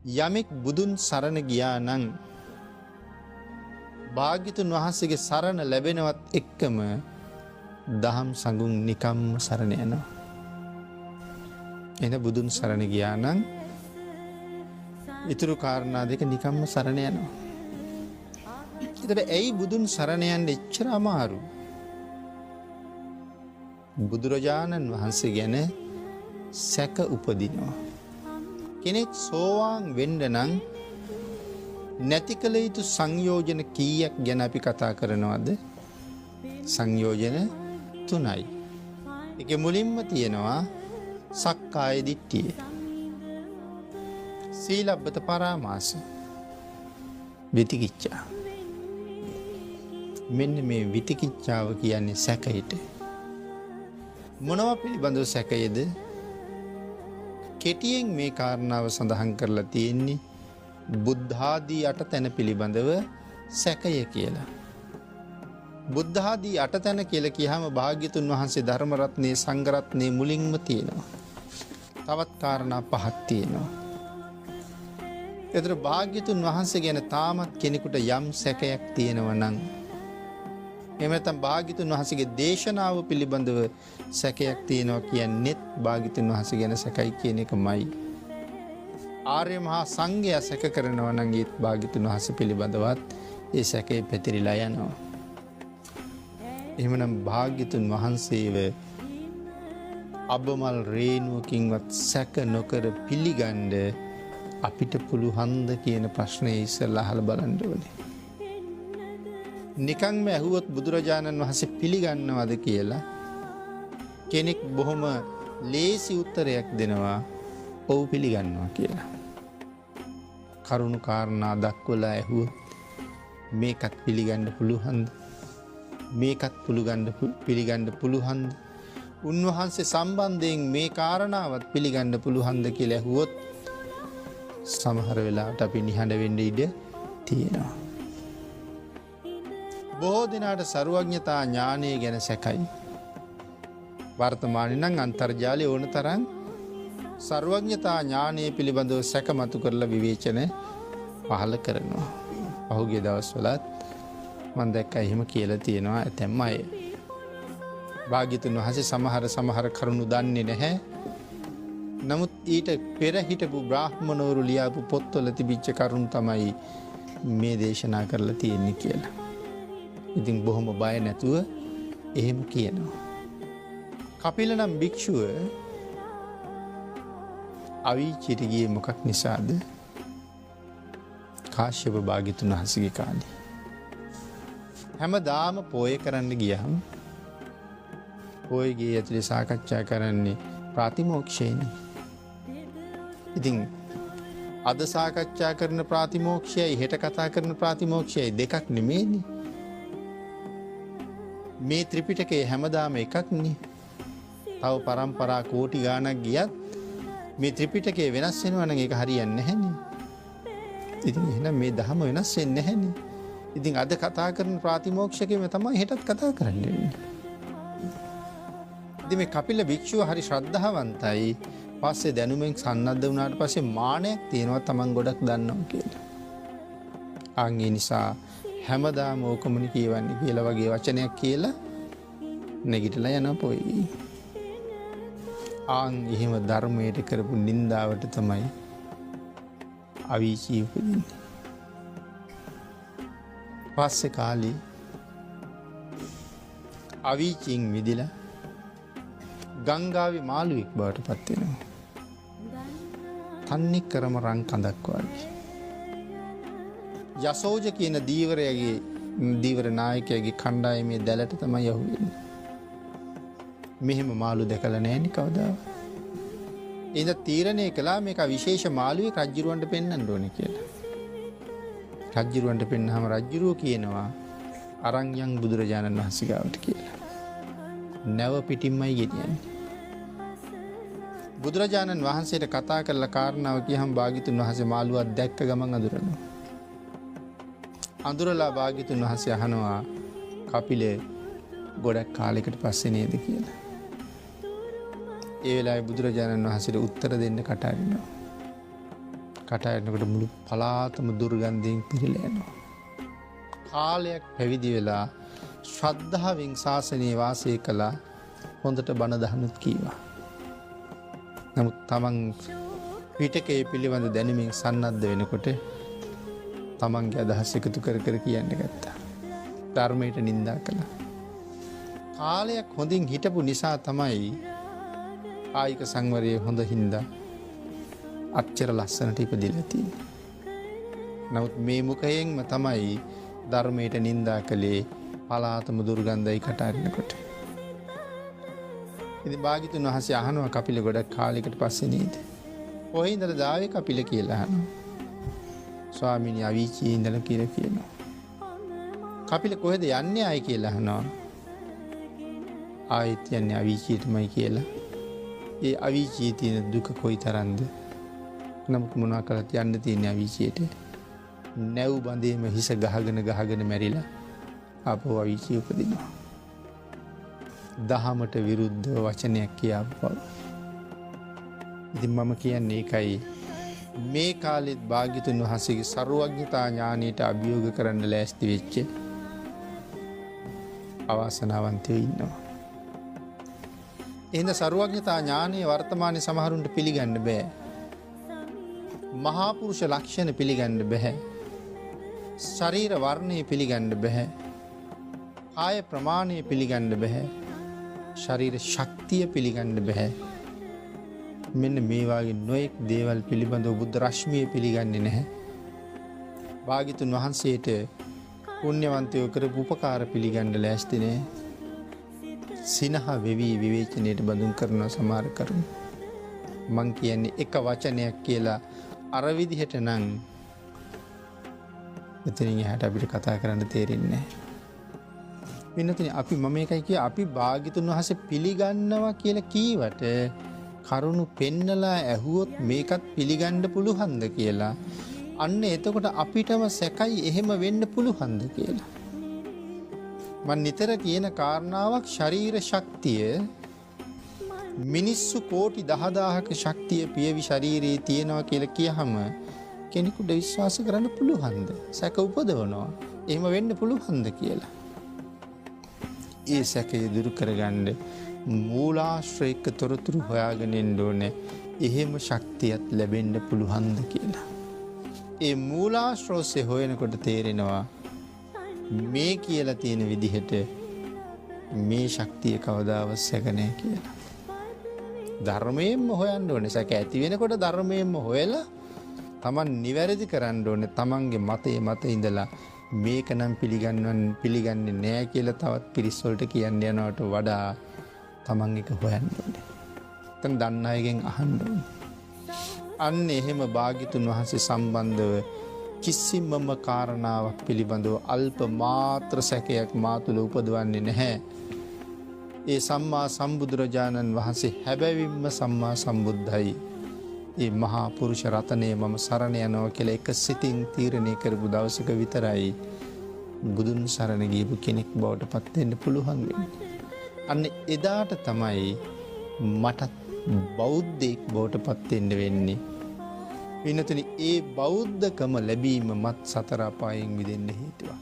යමෙක් බුදුන් සරණ ගියා නම් භාග්‍යතුන් වහන්සේගේ සරණ ලැබෙනවත් එක්කම දහම් සඟුන් නිකම්ම සරණ යනවා. එන බුදුන් සරණ ගියා නම් ඉතුරු කාරණා දෙක නිකම්ම සරණ යනවා. එතකොට ඇයි බුදුන් සරණ යන්න එච්චර අමාරු? බුදුරජාණන් වහන්සේ ගැන සැක උපදිනවා. කෙනෙක් සෝවාන් වෙන්න නම් නැති කළ යුතු සංයෝජන කීයක් ගැන අපි කතා කරනවද? සංයෝජන 3යි. ඒකේ මුලින්ම තියෙනවා සක්කාය දිට්ඨිය, සීලබ්බත පරාමාස, විතිකිච්ඡා. මෙන්න මේ විතිකිච්ඡාව කියන්නේ සැකයට. මොනවා පිළිබඳව සැකයේද? කෙටියෙන් මේ කාරණාව සඳහන් කරලා තියෙන්නේ බුද්ධාදී 8 තැන පිළිබඳව සැකය කියලා. බුද්ධාදී 8 තැන කියලා කියහම භාග්‍යතුන් වහන්සේ ධර්ම රත්නයේ සංඝ රත්නයේ මුලින්ම තියෙනවා. තවත් කාරණා 5ක් තියෙනවා. ඒතර භාග්‍යතුන් වහන්සේ ගැන තාමත් කෙනෙකුට යම් සැකයක් තියෙනවා නම්, එහෙම නැත්නම් භාග්‍යතුන් වහන්සේගේ දේශනාව පිළිබඳව සැකයක් තියෙනවා කියන්නේත් භාග්‍යතුන් වහන්සේ ගැන සැකයි කියන එකමයි. ආර්ය මහා සංඝයා සැක කරනවා නම් ඒත් භාග්‍යතුන් වහන්සේ පිළිබඳවත් ඒ සැකේ පැතිරිලා යනවා. එහෙමනම් භාග්‍යතුන් වහන්සේව අබමල් රේණුවකින්වත් සැක නොකර පිළිගන්න අපිට පුළුවන්ද කියන ප්‍රශ්නේ ඉස්සෙල්ලා අහලා බලන්න ඕනේ. නිකන්ම ඇහුවොත් බුදුරජාණන් වහන්සේ පිළිගන්නවද කියලා කෙනෙක් බොහොම ලේසි උත්තරයක් දෙනවා, ඔව් පිළිගන්නවා කියලා. කරුණු කාරණා දක්වලා ඇහුවොත් මේකත් පිළිගන්න පුළුවන්ද? මේකත් පිළිගන්න පුළුවන්ද? උන්වහන්සේ සම්බන්ධයෙන් මේ කාරණාවත් පිළිගන්න පුළුවන්ද කියලා ඇහුවොත් සමහර වෙලාවට අපි නිහඬ වෙන්න ඉඩ තියෙනවා. බොහෝ දිනාට සර්වඥතා ඥානය ගැන සැකයි. වර්තමානයේ නම් අන්තර්ජාලයේ ඕන තරම් සර්වඥතා ඥානය පිළිබඳව සැකමතු කරලා විවේචන පහළ කරනවා. පහුගිය දවස්වලත් මම දැක්කා එහෙම කියලා තියෙනවා ඇතැම් අය. භාග්‍යතුන් වහන්සේ සමහර කරුණු දන්නේ නැහැ. නමුත් ඊට පෙර හිටපු බ්‍රාහ්මණවරු ලියාපු පොත්වල තිබිච්ච කරුණු තමයි මේ දේශනා කරලා තියෙන්නේ කියලා. ඉතින් බොහොම බය නැතුව එහෙම කියනවා. කපිල නම් භික්ෂුව අවීචියට ගියේ මොකක් නිසාද? කාශ්‍යප භාග්‍යතුන් වහන්සේගේ කාලේ. හැමදාම පෝය කරන්න ගියහම පෝයගේ ඇතුලේ සාකච්ඡා කරන්නේ ප්‍රාතිමෝක්ෂයනේ. ඉතින් අද සාකච්ඡා කරන ප්‍රාතිමෝක්ෂයයි හෙට කතා කරන ප්‍රාතිමෝක්ෂයයි දෙකක් නෙමෙයිනේ. මේ ත්‍රිපිටකයේ හැමදාම එකක්නේ. තව පරම්පරා කෝටි ගාණක් ගියත් මේ ත්‍රිපිටකය වෙනස් වෙනවා නම් ඒක හරියන්නේ නැහැනේ. ඉතින් එහෙනම් මේ ධර්ම වෙනස් වෙන්නේ නැහැනේ. ඉතින් අද කතා කරන ප්‍රාතිමෝක්ෂකෙම තමයි හෙටත් කතා කරන්නේ. ඉතින් මේ කපිල භික්ෂුව හරි ශ්‍රද්ධාවන්තයි. පස්සේ දැනුමෙන් සන්නද්ධ වුණාට පස්සේ මානයක් තියෙනවා Taman ගොඩක් දන්නවා කියලා. ආන් ඒ නිසා හැමදාම ඕකමනි කියවන්නේ කියලා වගේ වචනයක් කියලා නැගිටලා යනවා පොයි. ආන් එහෙම ධර්මයට කරපු නින්දාවට තමයි අවීචී උපදින්නේ. පස්සේ කාලේ අවීචින් මිදිලා ගංගාවේ මාළුවෙක් බවට පත් වෙනවා. තන්නේ කරම රන් කඳක් වගේ. යසෝජ කියන දීවර නායකයාගේ කණ්ඩායමේ දැලට තමයි යහුවෙන්නේ. මෙහෙම මාළු දැකලා නැහෙනි කවදාවත්. ඉතින් තීරණය කළා මේක විශේෂ මාළුවෙක් රජුරවන්ට පෙන්වන්න ඕනේ කියලා. රජුරවන්ට පෙන්වහම රජුරෝ කියනවා අරන් යන් බුදුරජාණන් වහන්සේ ගාවට කියලා. නැව පිටින්මයි ගෙනියන්නේ. බුදුරජාණන් වහන්සේට කතා කරලා කාරණාව කියහම භාග්‍යතුන් වහන්සේ මාළුවක් දැක්ක ගමන් අඳුරනවා. අඳුරලා භාග්‍යතුන් වහන්සේ අහනවා කපිලේ ගොඩක් කාලයකට පස්සේ නේද කියලා. ඒ වෙලාවේ බුදුරජාණන් වහන්සේට උත්තර දෙන්න කටහරිනවා. කටයනකට මුළු පලාතම දුර්ගන්ධයෙන් පිරිලා යනවා. කාලයක් පැවිදි වෙලා ශ්‍රද්ධාවෙන් ශාසනයේ වාසය කළා. හොඳට බණ දහනුත් කීවා. නමුත් තමන් පිටකයේ පිළිබඳ දැනුමින් සන්නද්ධ වෙනකොට තමන්ගේ අදහස් එකතු කර කර කියන්න ගත්තා. ධර්මයට නින්දා කළා. කාලයක් හොඳින් හිටපු නිසා තමයි ආයික සංවරයේ හොඳ හින්දා අච්චර ලස්සනට ඉපදිලා තියෙන්නේ. නමුත් මේ මුඛයෙන්ම තමයි ධර්මයට නින්දා කළේ පලාතම දුර්ගන්ධයි කටහරිනකොට. ඉතින් භාග්‍යතුන් වහන්සේ අහනවා කපිල ගොඩක් කාලයකට පස්සේ නේද? කොහේ ඉඳලා දාවේ කපිල කියලා අහනවා. ස්වාමීනි අවීචියේ ඉඳලා කියලා කියනවා. කපිල කොහෙද යන්නේ ආයි කියලා අහනවා. ආයෙත් යන්නේ අවීචියටමයි කියලා. ඒ අවීචියේ තියෙන දුක කොයිතරම්ද? නමුත් මොනවා කළත් යන්න තියෙන අවීචියට. නැව් බඳේම හිස ගහගෙන මැරිලා ආපහු අවීචිය උපදිනවා. දහමට විරුද්ධ වචනයක් කියාපු බව. ඉතින් මම කියන්නේ ඒකයි මේ කාලෙත් භාග්‍යතුන් වහන්සේගේ සර්වඥතා ඥානයට අභියෝග කරන්න ලෑස්ති වෙච්ච අවාසනාවන්තයෝ ඉන්නවා. එහෙනම් සර්වඥතා ඥානයේ වර්තමානයේ සමහරුන්ට පිළිගන්න බෑ. මහා පුරුෂ ලක්ෂණ පිළිගන්න බෑ. ශරීර වර්ණය පිළිගන්න බෑ. කාය ප්‍රමාණය පිළිගන්න බෑ. ශරීර ශක්තිය පිළිගන්න බෑ. මෙන්න මේ වගේ නොයෙක් දේවල් පිළිබඳව බුද්ධ රශ්මිය පිළිගන්නේ නැහැ. භාග්‍යතුන් වහන්සේට පුණ්‍යවන්තයෝ කරපු උපකාර පිළිගන්න ලෑස්ති නෑ. සිනහ වෙවි විවේචනයට බඳුන් කරන සමහර කරුණු. මං කියන්නේ එක වචනයක් කියලා අර විදිහට නම් එතනින් එහාට අපිට කතා කරන්න තේරෙන්නේ නැහැ. වෙනතනේ අපි මම එකයි කිය අපි භාග්‍යතුන් වහන්සේ පිළිගන්නවා කියලා කීවට කරුණු පෙන්නලා ඇහුවොත් මේකත් පිළිගන්න පුළුවන්ද කියලා. අන්න එතකොට අපිටම සැකයි එහෙම වෙන්න පුළුවන්ද කියලා. මම නිතර කියන කාරණාවක් ශරීර ශක්තිය මිනිස්සු කෝටි 10000ක ශක්තිය පියවි ශරීරයේ තියෙනවා කියලා කියහම කෙනෙකුට විශ්වාස කරන්න පුළුවන්ද? සැක උපදවනවා. එහෙම වෙන්න පුළුවන්ද කියලා. ඒ සැකය දුරු කරගන්න මූලාශ්‍රයක තොරතුරු හොයාගෙන ඉන්න ඕනේ. එහෙම ශක්තියක් ලැබෙන්න පුළුවන්ද කියලා. ඒ මූලාශ්‍රෝසේ හොයනකොට තේරෙනවා මේ කියලා තියෙන විදිහට මේ ශක්තිය කවදාවත් සැක නැහැ කියලා. ධර්මයෙන්ම හොයන්න ඕනේ. සැක ඇති වෙනකොට ධර්මයෙන්ම හොයලා තමන් නිවැරදි කරන්න ඕනේ. තමන්ගේ මත ඉඳලා මේක නම් පිළිගන්නේ නෑ කියලා තවත් පිරිස් වලට කියන්න යනවට වඩා තමන් එක හොයන්න ඕනේ. එතන දන්න අයගෙන් අහන්න ඕනේ. අන්න එහෙම භාග්‍යතුන් වහන්සේ සම්බන්ධව කිසිමම කාරණාවක් පිළිබඳව අල්ප මාත්‍ර සැකයක් මා තුළ උපදවන්නේ නැහැ. ඒ සම්මා සම්බුදුරජාණන් වහන්සේ හැබැවින්ම සම්මා සම්බුද්ධයි. ඒ මහා පුරුෂ රතනය මම සරණ යනවා කියලා එක සිතින් තීරණය කරපු දවසක විතරයි බුදුන් සරණ ගියපු කෙනෙක් බවට පත් වෙන්න පුළුවන් වෙන්නේ. අන්න එදාට තමයි මටත් බෞද්ධයෙක් බවට පත් වෙන්න වෙන්නේ. වෙනතනි ඒ බෞද්ධකම ලැබීම මත් සතර අපායෙන් මිදෙන්න හේතුවක්.